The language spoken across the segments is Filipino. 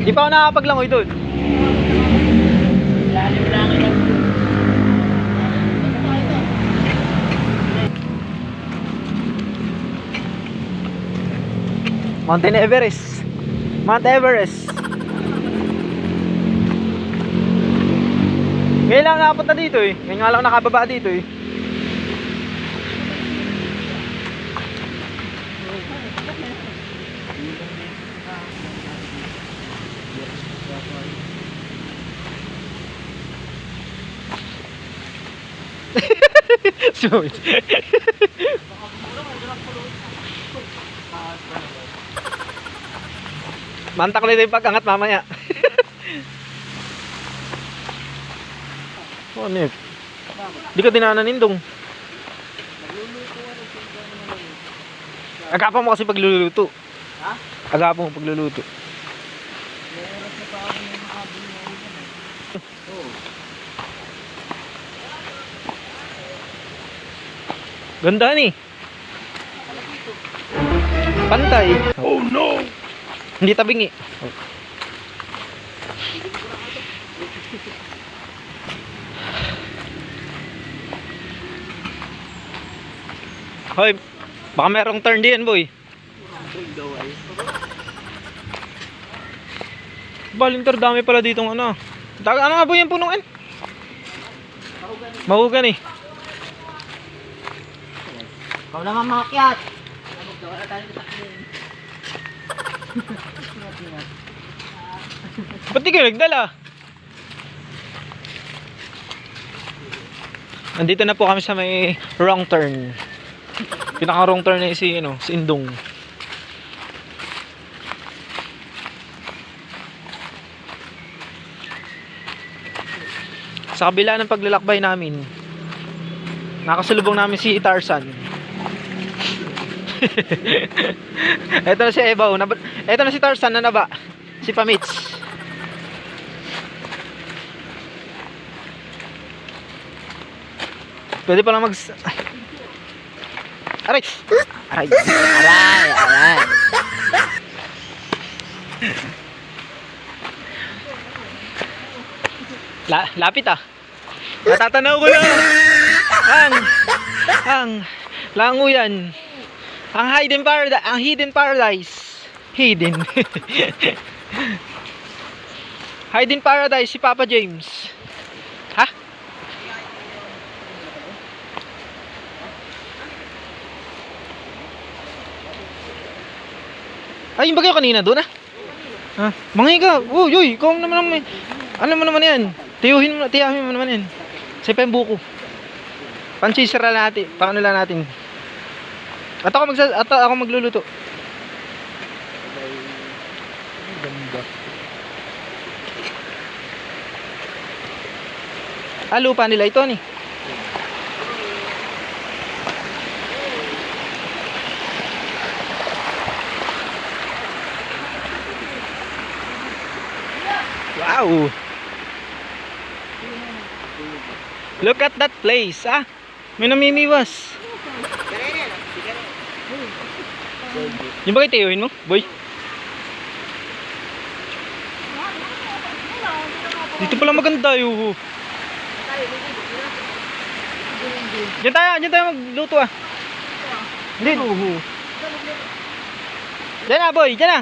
Di pa ako nakakapaglangoy doon. Lalim lang yan. Mountain Everest. Mount Everest. Ngayon lang nakapunta dito eh. Ngayon nga lang nakababa dito eh. Sweet. Mantak ulit yung pag-angat mamaya. Oh, ano yun? Di ka dinaanan indong. Agapan mo kasi pagluluto. Ha? Agapan mo pagluluto. Ganda ni. Pantay. Oh no. Hindi tabingi. Hoy, baka merong turn din, boy. Balintar, dami pala ditong ano. Ano nga boy yung punong? Mahugan eh. Ikaw naman makakyat. Wala tayo tatakilin. Ba't di kayo nagdala? Nandito na po kami sa may wrong turn. Pinaka wrong turn na si Indong. Sa kabila ng paglalakbay namin, nakasalubong namin si Tarzan. Ito na si Ebaw. Ito na si Tarzan na naba. Si Pamits. Pwede pa lang Aray! Aray! Aray! Aray! Lapit ah. Natatanaw ko lang. Ang languyan. Ang hidden paradise. Hidden. Hidden paradise si Papa James. Ha? Ay, yung bagay kanina doon ah. Ha? Mangay ka. Uy, ikaw naman. Alam mo naman yan. Tiyahin mo naman yan. Sa pa yung buko. Pansisira natin. Paano lang natin. At ako magluluto. Ganda. Lupa nila ito ni. Wow. Look at that place, ah. May namimiwas. Yung ba kayo tiyuhin mo, boy? Dito pala maganda yung. Diyan tayo magluto ah. Hindi. Diyan na boy, diyan na.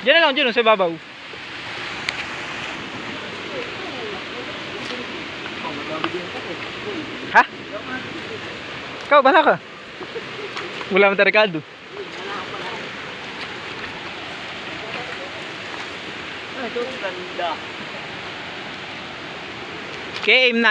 Diyan na lang, diyan sa babaw. Ha? Ikaw, bala ka. Wala mo tarikado. Ito, ganda. KM9.